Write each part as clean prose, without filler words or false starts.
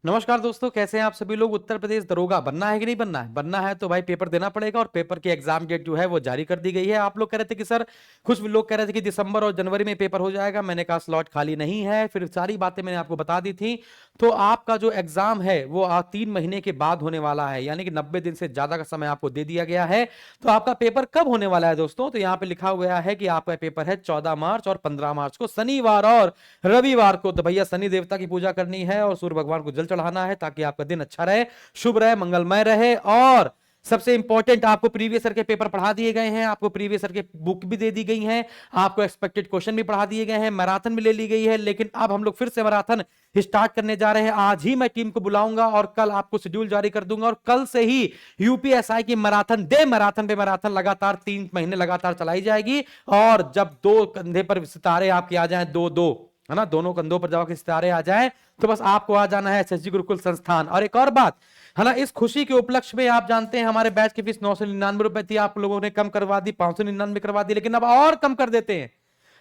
नमस्कार दोस्तों, कैसे हैं आप सभी लोग। उत्तर प्रदेश दरोगा बनना है कि नहीं बनना है? बनना है तो भाई पेपर देना पड़ेगा और पेपर की एग्जाम डेट जो है वो जारी कर दी गई है। आप लोग कह रहे थे कि सर, कुछ लोग कह रहे थे कि दिसंबर और जनवरी में पेपर हो जाएगा। मैंने कहा स्लॉट खाली नहीं है, फिर सारी बातें मैंने आपको बता दी थी। तो आपका जो एग्जाम है वो 3 महीने के बाद होने वाला है, यानी कि 90 दिन से ज्यादा का समय आपको दे दिया गया है। तो आपका पेपर कब होने वाला है दोस्तों? तो यहाँ पे लिखा हुआ है कि आपका पेपर है 14 मार्च और 15 मार्च को, शनिवार और रविवार को। तो भैया शनि देवता की पूजा करनी है और सूर्य भगवान को जल चढ़ाना है ताकि आपका दिन अच्छा रहे, शुभ रहे, मंगलमय रहे। और सबसे इंपॉर्टेंट, आपको प्रीवियस ईयर के पेपर पढ़ा दिए गए हैं, आपको प्रीवियस ईयर के बुक भी दे दी गई हैं, आपको एक्सपेक्टेड क्वेश्चन भी पढ़ा दिए गए हैं, मैराथन भी ले ली गई है। लेकिन अब हम लोग फिर से मैराथन स्टार्ट करने जा रहे हैं। आज ही मैं टीम को बुलाऊंगा और कल आपको शेड्यूल जारी कर दूंगा और कल से ही यूपीएसआई की मैराथन दे मैराथन पे मैराथन लगातार 3 महीने लगातार चलाई जाएगी। और जब दो कंधे पर सितारे आपके आ जाएं, दो दो, है ना, दोनों कंधों पर जब सितारे आ जाएं, तो बस आपको आ जाना है एसएसजी गुरुकुल संस्थान। और एक और बात, है ना, इस खुशी के उपलक्ष्य में आप जानते हैं हमारे बैच की फीस 999 रुपए थी, आप लोगों ने कम करवा दी, 599 करवा दी, लेकिन अब और कम कर देते हैं।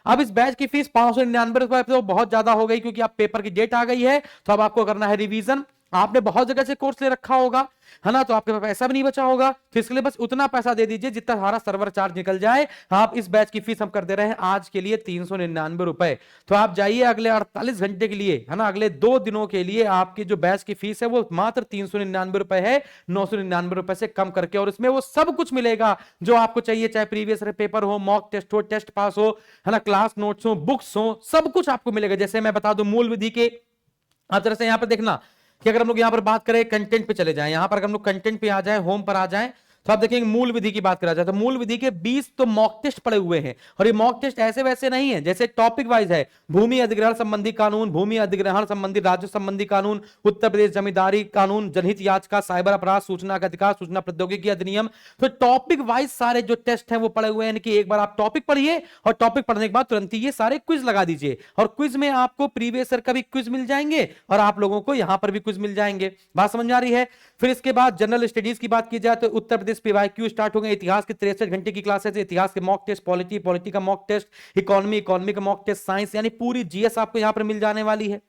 अब इस बैच की फीस 599 रुपए तो बहुत ज्यादा हो गई, क्योंकि अब पेपर की डेट आ गई है। तो अब आपको करना है रिवीजन। आपने बहुत जगह से कोर्स ले रखा होगा, है ना, तो आपके पास पैसा भी नहीं बचा होगा, तो इसके लिए बस उतना पैसा दे दीजिए जितना हमारा सर्वर चार्ज निकल जाए। आप इस बैच की फीस हम कर दे रहे हैं आज के लिए 399 रुपए। तो आप जाइए अगले 48 घंटे के लिए, है ना, अगले 2 दिनों के लिए आपकी जो बैच की फीस है वो मात्र 399 रुपए है, 999 रुपए से कम करके। और इसमें वो सब कुछ मिलेगा जो आपको चाहिए, चाहे प्रीवियस पेपर हो, मॉक टेस्ट हो, टेस्ट पास हो, है ना, क्लास नोट्स हो, बुक्स हो, सब कुछ आपको मिलेगा। जैसे मैं बता दूं मूल विधि के, आप जरा से यहां पर देखना कि अगर हम लोग यहां पर बात करें, कंटेंट पे चले जाएं, यहां पर अगर हम लोग कंटेंट पे आ जाएं, होम पर आ जाएं, तो आप देखेंगे मूल विधि की बात करा जाए तो मूल विधि के 20 तो मॉक टेस्ट पड़े हुए हैं। और ये मॉक टेस्ट ऐसे वैसे नहीं है, जैसे टॉपिक वाइज है। भूमि अधिग्रहण संबंधी कानून, भूमि अधिग्रहण संबंधी राज्य संबंधी कानून, उत्तर प्रदेश जमींदारी कानून, जनहित याचिका, साइबर अपराध, सूचना का अधिकार, सूचना प्रौद्योगिकी अधिनियम। तो टॉपिक वाइज सारे जो टेस्ट हैं वो पड़े हुए हैं, कि एक बार आप टॉपिक पढ़िए और टॉपिक पढ़ने के बाद तुरंत ही ये सारे क्विज लगा दीजिए। और क्विज में आपको प्रीवियस ईयर का भी क्विज मिल जाएंगे और आप लोगों को यहां पर भी क्विज मिल जाएंगे। बात समझ में आ रही है? फिर इसके बाद जनरल स्टडीज की बात की जाए तो उत्तर प्रदेश पीवाईक्यू स्टार्ट हो गए। इतिहास के 63 घंटे की क्लासेस, इतिहास के मॉक टेस्ट, पॉलिटी, पॉलिटी का मॉक टेस्ट, इकोनॉमी, इकोनॉमी का मॉक टेस्ट, साइंस, यानी पूरी जीएस आपको यहां पर मिल जाने वाली है।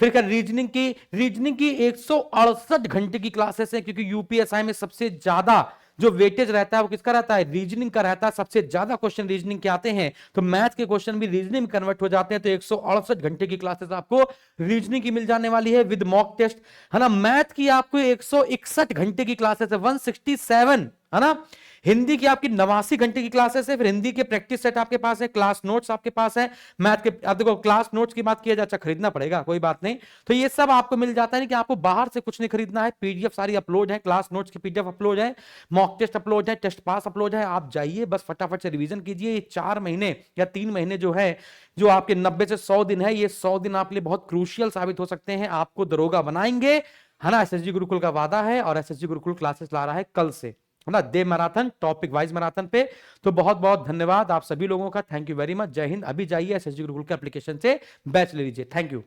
फिर क्या, रीजनिंग की 168 घंटे की क्लासेस है, क्योंकि यूपीएसआई में सबसे ज्यादा जो वेटेज रहता है वो किसका रहता है? रीजनिंग का रहता है। सबसे ज्यादा क्वेश्चन रीजनिंग के आते हैं, तो मैथ के क्वेश्चन भी रीजनिंग में कन्वर्ट हो जाते हैं। तो 168 घंटे की क्लासेस आपको रीजनिंग की मिल जाने वाली है विद मॉक टेस्ट, है ना। मैथ की आपको 161 घंटे की क्लासेस है, 167, है ना। हिंदी की आपकी 89 घंटे की क्लासेस है। फिर हिंदी के प्रैक्टिस सेट आपके पास है, क्लास नोट्स आपके पास है। मैथ के, अब देखो क्लास नोट्स की बात किया जाए, अच्छा खरीदना पड़ेगा, कोई बात नहीं। तो ये सब आपको मिल जाता है कि आपको बाहर से कुछ नहीं खरीदना है। पीडीएफ सारी अपलोड है, क्लास नोट्स की पीडीएफ अपलोड है, मॉक टेस्ट अपलोड है, टेस्ट पास अपलोड है। आप जाइए बस फटाफट से रिवीजन कीजिए। ये 4 महीने या 3 महीने जो है, जो आपके 90 से 100 दिन है, ये 100 दिन आपके लिए बहुत क्रूशियल साबित हो सकते हैं। आपको दरोगा बनाएंगे, है ना। एसएसजी गुरुकुल का वादा है और एसएसजी गुरुकुल क्लासेस ला रहा है कल से, है ना, दे मैराथन, टॉपिक वाइज मैराथन पे। तो बहुत बहुत धन्यवाद आप सभी लोगों का, थैंक यू वेरी मच, जय हिंद। अभी जाइए एसएसजी गुरुकुल के एप्लीकेशन से बैच ले लीजिए। Thank you.